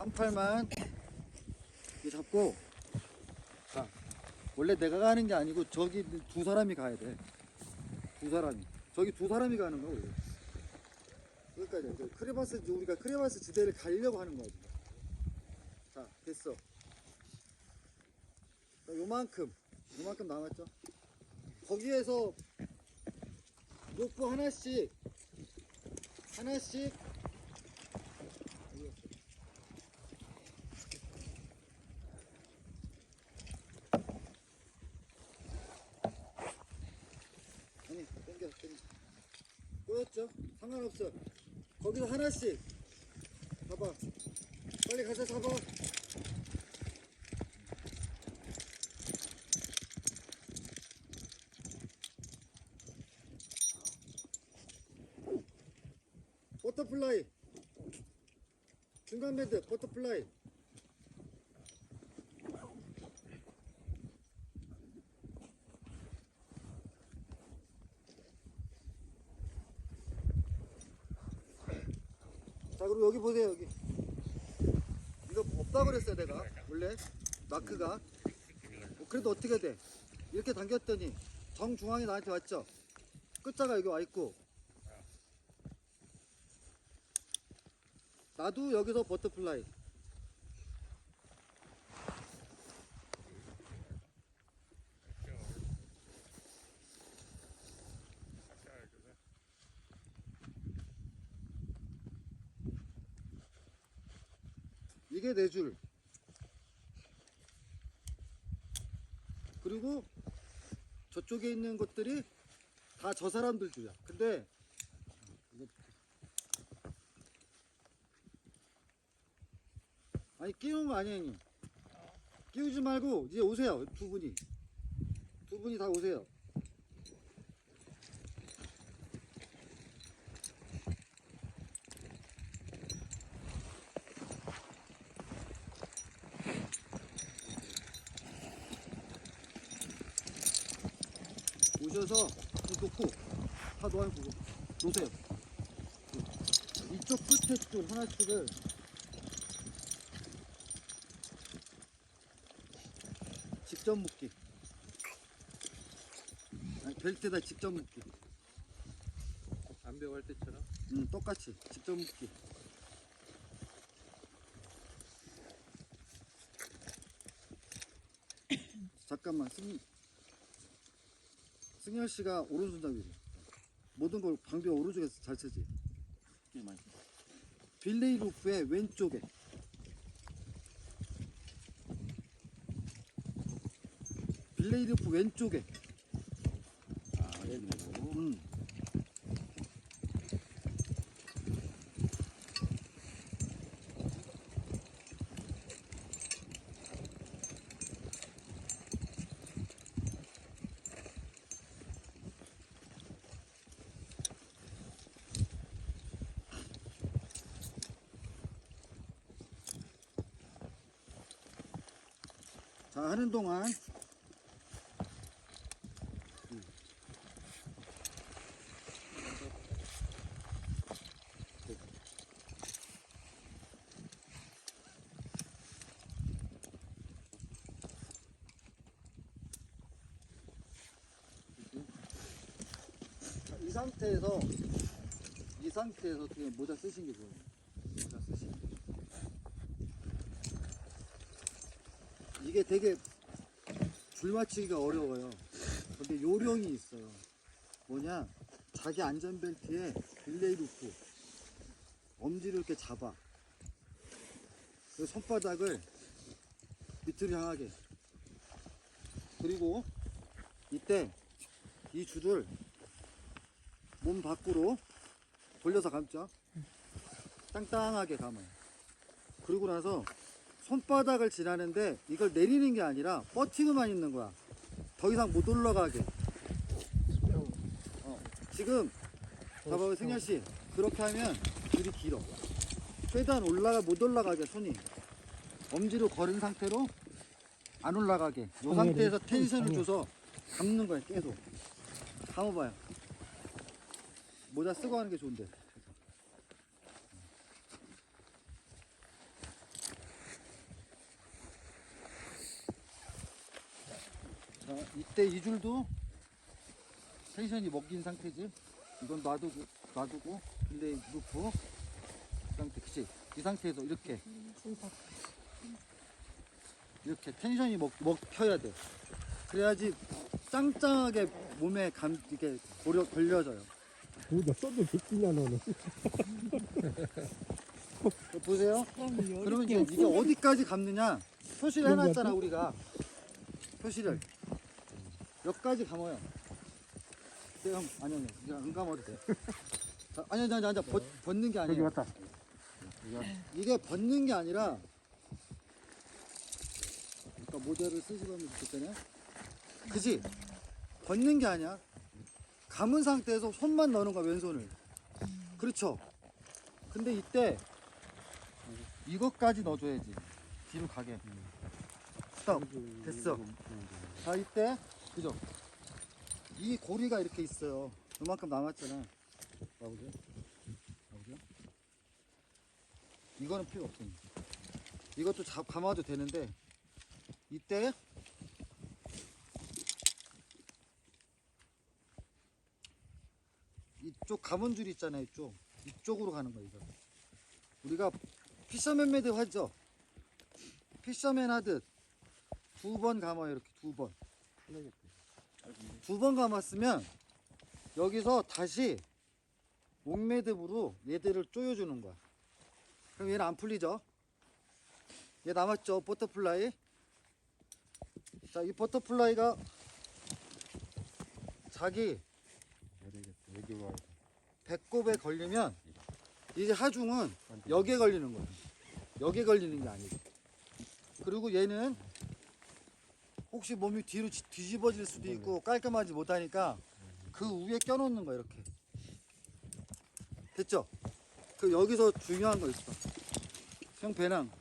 한 팔만 이렇게 잡고, 자, 원래 내가 가는 게 아니고 저기 두 사람이 가야 돼. 두 사람이. 저기 두 사람이 가는 거야 원래. 여기까지. 크레바스, 우리가 크레바스 지대를 가려고 하는 거야 지금. 자, 됐어. 자, 요만큼 남았죠. 거기에서 로프 하나씩 아니 땡겨 꼬였죠? 상관없어. 거기서 하나씩 잡아. 빨리 가서 잡아. 버터플라이 중간 밴드 버터플라이. 자, 그리고 여기 보세요. 여기 이거 없다 그랬어요 내가 원래 마크가. 그래도 어떻게 돼, 이렇게 당겼더니 정중앙에 나한테 왔죠. 끝자가 여기 와 있고, 나도 여기서 버터플라이. 이게 네 줄. 그리고 저쪽에 있는 것들이 다 저 사람들 줄이야. 근데 아니 끼우는 거 아니야 형님. 끼우지 말고 이제 오세요. 두 분이 다 오세요. 오셔서 놓고 다 놓으세요. 이쪽 끝에 줄 하나씩을 직접 묶기. 아니, 벨트에다 직접 묶기. 안배할 때처럼. 똑같이 직접 묶기. 잠깐만, 승열 씨가 오른손잡이지. 모든 걸 방비가 오른쪽에서 잘 쓰지. 빌레이 루프의 왼쪽에. 빌레이 루프 왼쪽에. 자, 하는 동안 이 상태에서 그냥 모자 쓰시는 게 좋아요. 모자 쓰시는 게. 이게 되게 줄 맞추기가 어려워요. 근데 요령이 있어요. 뭐냐, 자기 안전벨트에 빌레이 루프 엄지를 이렇게 잡아. 그리고 손바닥을 밑으로 향하게. 그리고 이때 이 줄을 몸 밖으로 돌려서 감죠. 땅땅하게 감아요. 그리고 나서 손바닥을 지나는데 이걸 내리는 게 아니라 버티고만 있는 거야. 더 이상 못 올라가게. 지금 봐봐요 승열씨, 그렇게 하면 줄이 길어. 최대한 못 올라가게 손이. 엄지로 걸은 상태로 안 올라가게. 이 상태에서 텐션을 줘서 감는 거야. 계속 감아봐요. 모자 쓰고 하는 게 좋은데. 자, 이때 이 줄도 텐션이 먹긴 상태지. 이건 놔두고 근데 놓고 이 상태, 그치? 이 상태에서 이렇게 텐션이 먹혀야 돼. 그래야지 짱짱하게 몸에 이게 걸려져요. 나 썬도 좋구나 너는. 보세요. 그러면 이게 어디까지 감느냐? 표시를 해놨잖아 우리가. 표시를 여기까지 감아요. 네, 형, 아니, 그냥 안 감아도 돼. 자, 아니, 벗는 게 여기 아니에요. 왔다. 이게 벗는 게 아니라, 그러니까 모델을 쓰시고 하면 좋겠잖아요. 그지? 벗는 게 아니야. 감은 상태에서 손만 넣는 거야, 왼손을. 그렇죠? 근데 이때 이것까지 넣어줘야지. 뒤로 가게. 스톱. 됐어. 자, 이때, 그죠? 이 고리가 이렇게 있어요. 이만큼 남았잖아. 나오죠? 이거는 필요 없습니다. 이것도 감아도 되는데, 이때, 이쪽 감은 줄 있잖아요. 이쪽으로 가는 거예요. 이거. 우리가 피셔맨 매듭 하죠? 피셔맨 하듯 2번 감아요. 이렇게 2번. 2번 감았으면 여기서 다시 옥매듭으로 얘들을 조여주는 거야. 그럼 얘는 안 풀리죠? 얘 남았죠? 버터플라이. 자, 이 버터플라이가 자기 배꼽에 걸리면 이제 하중은 여기에 걸리는 거예요. 여기에 걸리는 게 아니고. 그리고 얘는 혹시 몸이 뒤로 뒤집어질 수도 있고 깔끔하지 못하니까 그 위에 껴놓는 거야. 이렇게. 됐죠? 그 여기서 중요한 거 있어. 형 배낭.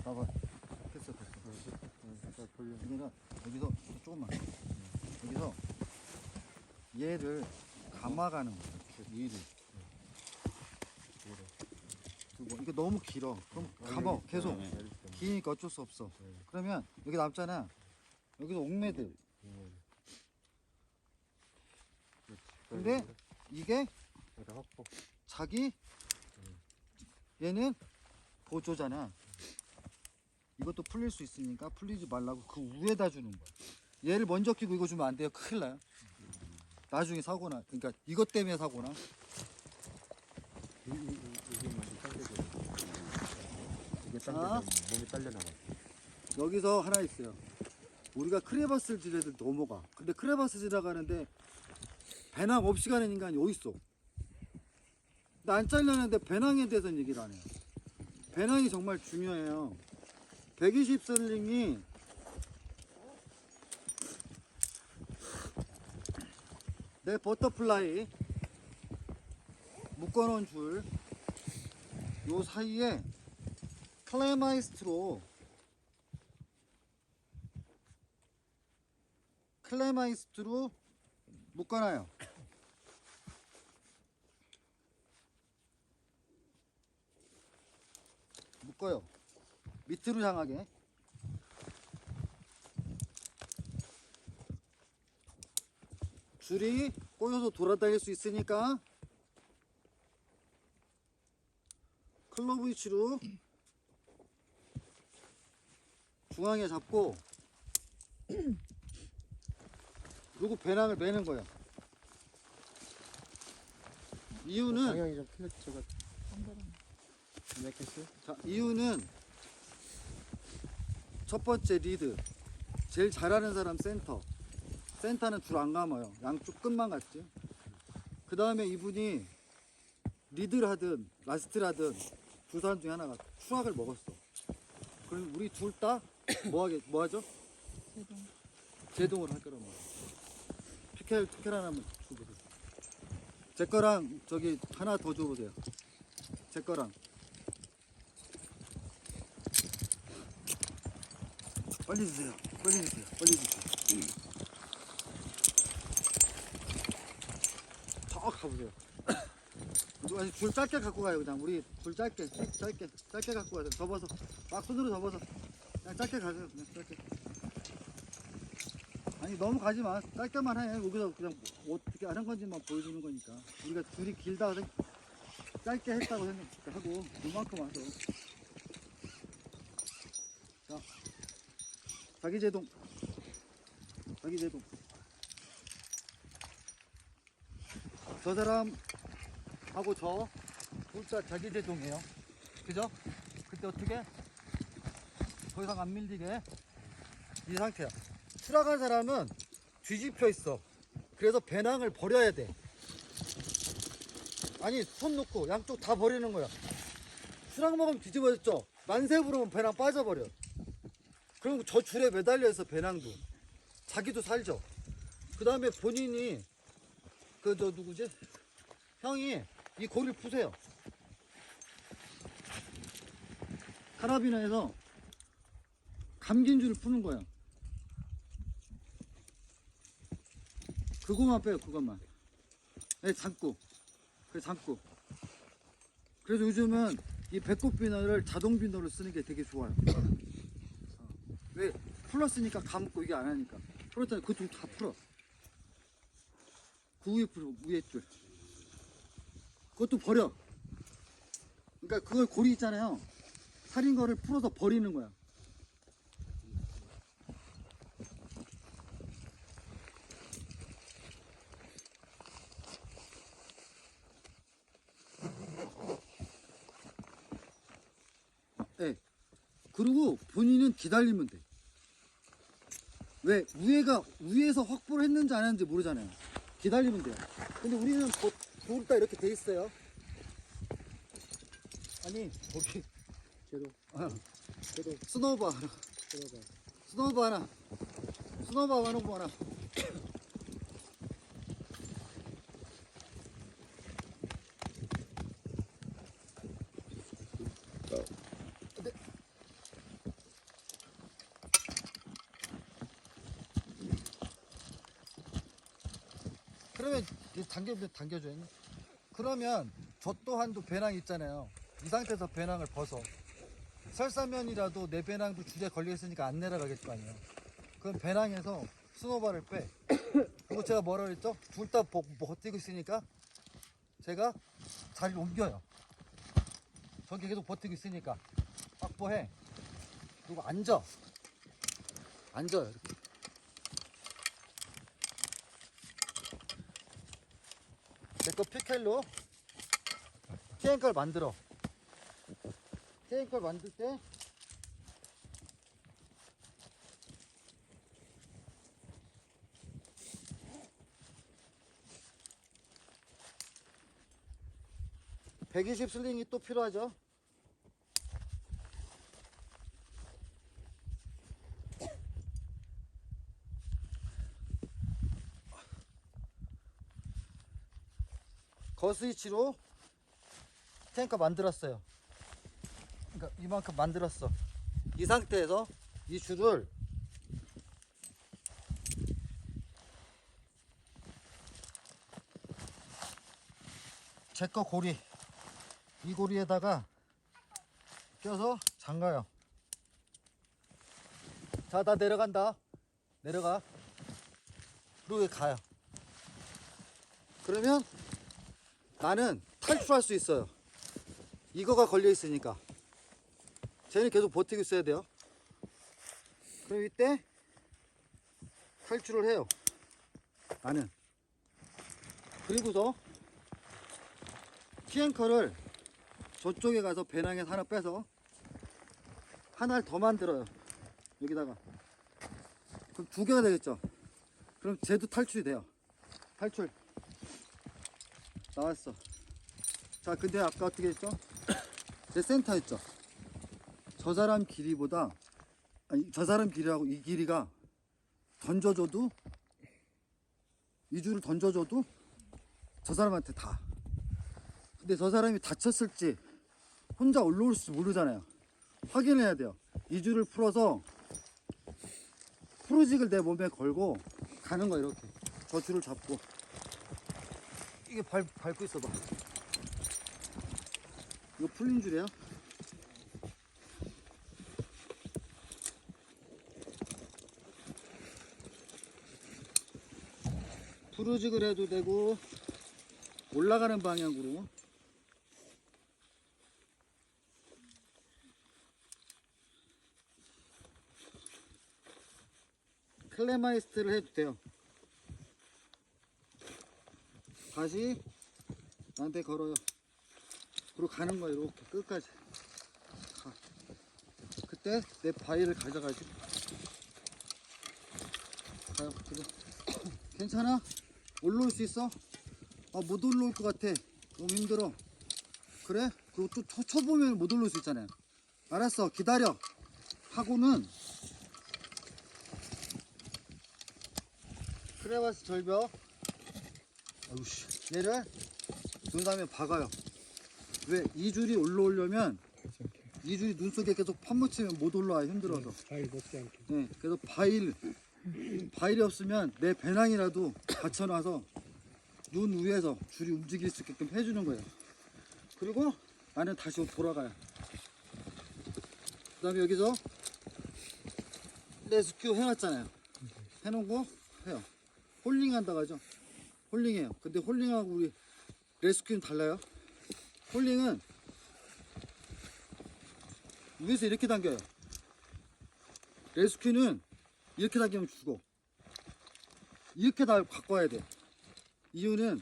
봐봐. 됐어. 여기서 조금만. 여기서 얘를 감아가는 거야. 위를. 이게 너무 길어. 그럼 감아. 계속. 기니까 어쩔 수 없어. 그러면 여기 남잖아. 여기서 옥매듭. 근데 이게 자기 얘는 보조잖아. 이것도 풀릴 수 있으니까 풀리지 말라고 그 위에다 주는 거야. 얘를 먼저 끼고 이거 주면 안 돼요. 큰일 나요. 나중에 사고나. 그러니까 이것 때문에 사고나. 이게 몸이 딸려나가. 여기서 하나 있어요. 우리가 크레바스를 지려도 넘어가. 근데 크레바스 지나가는데 배낭 없이 가는 인간이 어딨어? 나 안 잘렸는데 배낭에 대해서는 얘기를 안 해요. 배낭이 정말 중요해요. 120 슬링이 내 버터플라이 묶어놓은 줄 요 사이에 클레마이스트로 묶어놔요. 묶어요. 밑으로 향하게. 줄이 꼬여서 돌아다닐 수 있으니까 클로브 위치로 중앙에 잡고 그리고 배낭을 매는 거예요. 이유는 방향이 좀 틀렸죠. 자, 이유는 첫 번째 리드 제일 잘하는 사람 센터는 줄 안 감아요. 양쪽 끝만 갔지. 그 다음에 이분이 리드를 하든 라스트를 하든 두 사람 중에 하나가 추락을 먹었어. 그럼 우리 둘 다 뭐 하죠? 제동을 할 거란 말이야. 피켈 하나만 줘보세요. 제 거랑 저기 하나 더 줘보세요. 제 거랑. 빨리 주세요. 빨리 주세요. 저 가보세요. 아니, 줄 짧게 갖고 가요. 그냥 우리 줄 짧게 갖고 가요. 접어서 막 손으로 접어서 그냥 짧게 가세요. 그냥 짧게. 아니 너무 가지 마. 짧게만 해. 여기서 그냥 뭐 어떻게 하는 건지만 보여주는 거니까. 우리가 줄이 길다 짧게 했다고 생각하고 이만큼 와서. 자, 자기 제동. 저 사람하고 저 둘다 자기 제동이에요. 그죠? 그때 어떻게? 더 이상 안 밀리게 이 상태야. 추락한 사람은 뒤집혀 있어. 그래서 배낭을 버려야 돼. 아니 손 놓고 양쪽 다 버리는 거야. 추락 먹으면 뒤집어졌죠. 만세 부르면 배낭 빠져버려. 그리고 저 줄에 매달려 있어. 배낭도 자기도 살죠. 그 다음에 본인이 그 저 누구지? 형이 이 고리를 푸세요. 카라비나에서 감긴 줄을 푸는 거야. 그것만 빼요. 그것만. 네, 잠고. 그래 잠고. 그래서 요즘은 이 배꼽 비너를 자동 비너를 쓰는 게 되게 좋아요. 왜? 풀었으니까 감고 이게 안 하니까. 풀었잖아요. 그 줄 다 풀어. 그 위에 풀어. 위에 줄. 그것도 버려. 그러니까 그걸 고리 있잖아요. 살인 거를 풀어서 버리는 거야. 네. 그리고 본인은 기다리면 돼. 왜? 위에서 확보를 했는지 안 했는지 모르잖아요. 기다리면 돼요. 근데 우리는 둘 다 이렇게 돼 있어요. 아니, 거기. 제동 스노우바 하나. 들어가. 스노우바 하나. 스노우바 하나. 그러면 당겨줘요. 그러면 저 또한도 배낭 있잖아요. 이 상태에서 배낭을 벗어. 설사면이라도 내 배낭도 줄에 걸려 있으니까 안 내려가겠을 거 아니에요. 그럼 배낭에서 스노바를 빼. 그리고 제가 뭐라 그랬죠? 둘 다 버티고 있으니까 제가 자리를 옮겨요. 저기 계속 버티고 있으니까 확보해. 그리고 앉아요. 이렇게. 내거 피켈로 TN걸 만들어. TN걸 만들 때 (120) 슬링이 또 필요하죠. 거스위치로 탱커 만들었어요. 그러니까 이만큼 만들었어. 이 상태에서 이 줄을 제거 고리, 이 고리에다가 껴서 잠가요. 자, 나 내려간다. 내려가. 그리고 가요. 그러면 나는 탈출할 수 있어요. 이거가 걸려 있으니까. 쟤는 계속 버티고 있어야 돼요. 그럼 이때 탈출을 해요. 나는. 그리고서 TN커를 저쪽에 가서 배낭에서 하나 빼서 하나를 더 만들어요. 여기다가. 그럼 두 개가 되겠죠. 그럼 쟤도 탈출이 돼요. 탈출. 나왔어. 자, 근데 아까 어떻게 했죠? 제 센터였죠. 저 사람 길이보다, 아니, 저 사람 길이하고 이 길이가 던져줘도, 이 줄을 던져줘도 저 사람한테 다. 근데 저 사람이 다쳤을지 혼자 올라올지 모르잖아요. 확인해야 돼요. 이 줄을 풀어서 프로직을 내 몸에 걸고 가는 거야. 이렇게 저 줄을 잡고 이게 밟고 있어봐. 이거 풀린 줄이에요. 부르직을 해도 되고 올라가는 방향으로. 클레마이스트를 해도 돼요. 다시 나한테 걸어요. 그리고 가는 거야. 이렇게 끝까지 가. 그때 내 바위를 가져가지. 가요. 그래. 괜찮아? 올라올 수 있어? 아, 못 올라올 것 같아. 너무 힘들어. 그래? 그리고 또 쳐보면 못 올라올 수 있잖아요. 알았어, 기다려. 하고는 크레바스 절벽, 아우씨, 얘를 눈 다음에 박아요. 왜? 이 줄이 올라오려면 이 줄이 눈 속에 계속 파묻히면 못 올라와요. 힘들어서. 바위 먹지 않게. 네, 그래서 바일이 없으면 내 배낭이라도 받쳐놔서 눈 위에서 줄이 움직일 수 있게끔 해주는 거예요. 그리고 나는 다시 돌아가요. 그 다음에 여기서 레스큐 해놨잖아요. 해놓고 해요. 홀링 한다고 하죠. 홀링해요. 근데 홀링하고 우리 레스큐는 달라요. 홀링은 위에서 이렇게 당겨요. 레스큐는 이렇게 당기면 죽어. 이렇게 다 갖고 와야 돼. 이유는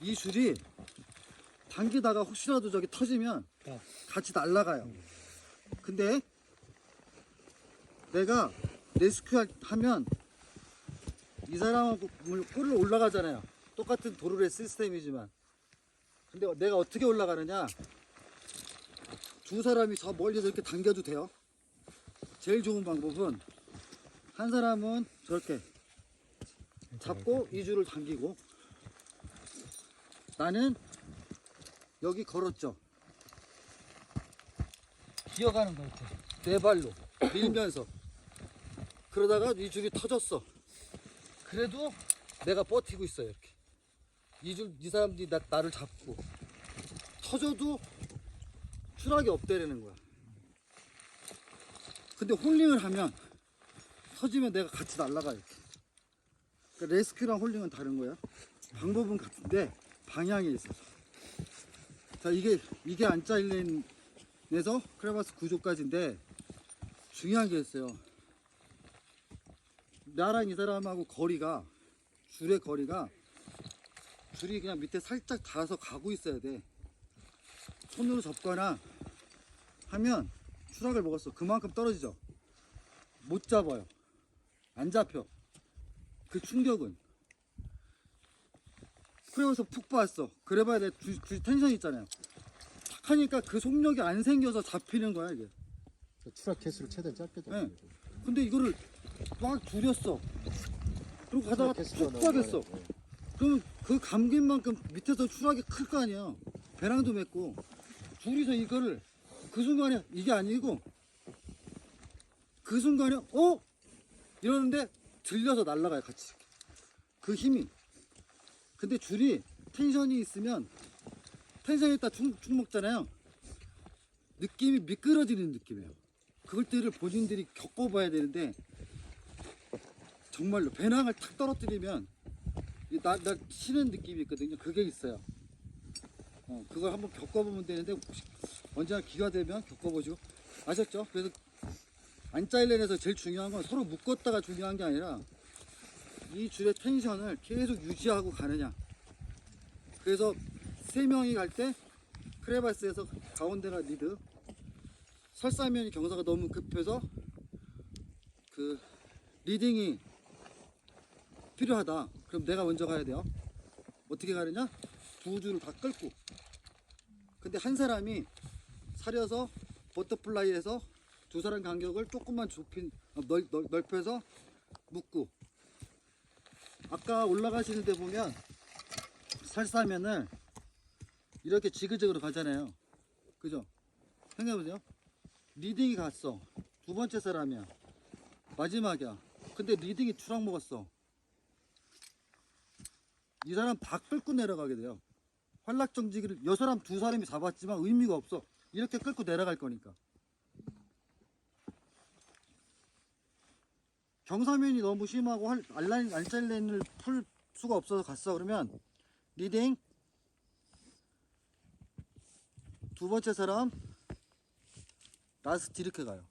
이 줄이 당기다가 혹시라도 저기 터지면 같이 날아가요. 근데 내가 레스큐 하면 이 사람하고 끌어 올라가잖아요. 똑같은 도르래 시스템이지만. 근데 내가 어떻게 올라가느냐, 두 사람이 저 멀리서 이렇게 당겨도 돼요. 제일 좋은 방법은 한 사람은 저렇게 잡고 이 줄을 당기고, 나는 여기 걸었죠. 기어가는 거 이렇게 네 발로 밀면서. 그러다가 이 줄이 터졌어. 그래도 내가 버티고 있어요. 이렇게 이 사람들이 나를 잡고, 터져도 추락이 없대라는 거야. 근데 홀링을 하면 터지면 내가 같이 날아가요. 이렇게. 그러니까 레스큐랑 홀링은 다른 거야. 방법은 같은데 방향이 있어서. 자, 이게 안짜일렌에서 크레바스 구조까지인데 중요한 게 있어요. 나랑 이 사람하고 거리가, 줄의 거리가, 줄이 그냥 밑에 살짝 닿아서 가고 있어야 돼. 손으로 접거나 하면 추락을 먹었어. 그만큼 떨어지죠. 못 잡아요. 안 잡혀. 그 충격은. 그래서 푹 빠졌어. 그래봐야 돼. 줄 텐션 있잖아요. 탁 하니까 그 속력이 안 생겨서 잡히는 거야, 이게. 추락 개수를 최대한 짧게 잡는 네. 거죠. 근데 이거를 막 줄였어. 그리고 가다가 푹 빠졌어. 그러면 그 감긴 만큼 밑에서 추락이 클 거 아니야. 배낭도 맸고. 둘이서 이거를 그 순간에, 이게 아니고 그 순간에 이러는데 들려서 날아가요, 같이. 그 힘이. 근데 줄이 텐션이 있으면, 텐션이 있다 축 먹잖아요. 느낌이 미끄러지는 느낌이에요. 그것들을 본인들이 겪어봐야 되는데, 정말로 배낭을 탁 떨어뜨리면 나 치는 느낌이 있거든요. 그게 있어요. 그걸 한번 겪어보면 되는데, 언제나 기회가 되면 겪어보시고. 아셨죠? 그래서 안짜일렌에서 제일 중요한 건 서로 묶었다가 중요한 게 아니라 이 줄의 텐션을 계속 유지하고 가느냐. 그래서 세 명이 갈 때 크레바스에서 가운데가 리드, 설사면이 경사가 너무 급해서 그 리딩이 필요하다. 그럼 내가 먼저 가야 돼요. 어떻게 가느냐? 두 줄을 다 끌고. 근데 한 사람이 사려서 버터플라이에서 두 사람 간격을 조금만 넓혀서 묶고. 아까 올라가시는 데 보면 설사면을 이렇게 지그재그로 가잖아요. 그죠? 생각해보세요. 리딩이 갔어. 두 번째 사람이야. 마지막이야. 근데 리딩이 추락 먹었어. 이 사람 다 끌고 내려가게 돼요. 활락정지기를 여 사람 두 사람이 잡았지만 의미가 없어. 이렇게 끌고 내려갈 거니까. 경사면이 너무 심하고 알잘렌을 풀 수가 없어서 갔어. 그러면 리딩 두 번째 사람 라스트 이렇게 가요.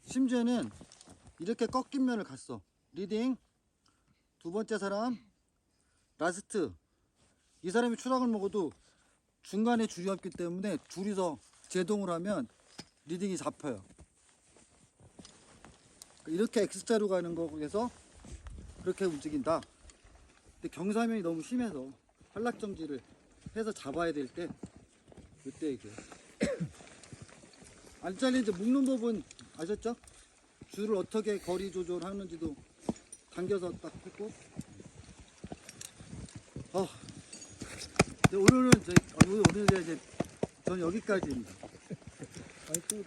심지어는 이렇게 꺾인 면을 갔어. 리딩 두 번째 사람 라스트. 이 사람이 추락을 먹어도 중간에 줄이 없기 때문에 둘이서 제동을 하면 리딩이 잡혀요. 이렇게 X자로 가는 거에서 그렇게 움직인다. 근데 경사면이 너무 심해서 활락정지를 해서 잡아야 될 때 그때 이게 안 잘린 이제 묶는 법은 아셨죠? 줄을 어떻게 거리 조절하는지도 당겨서 딱 했고. 오늘은 오늘 이제 저는 여기까지입니다. 아니 또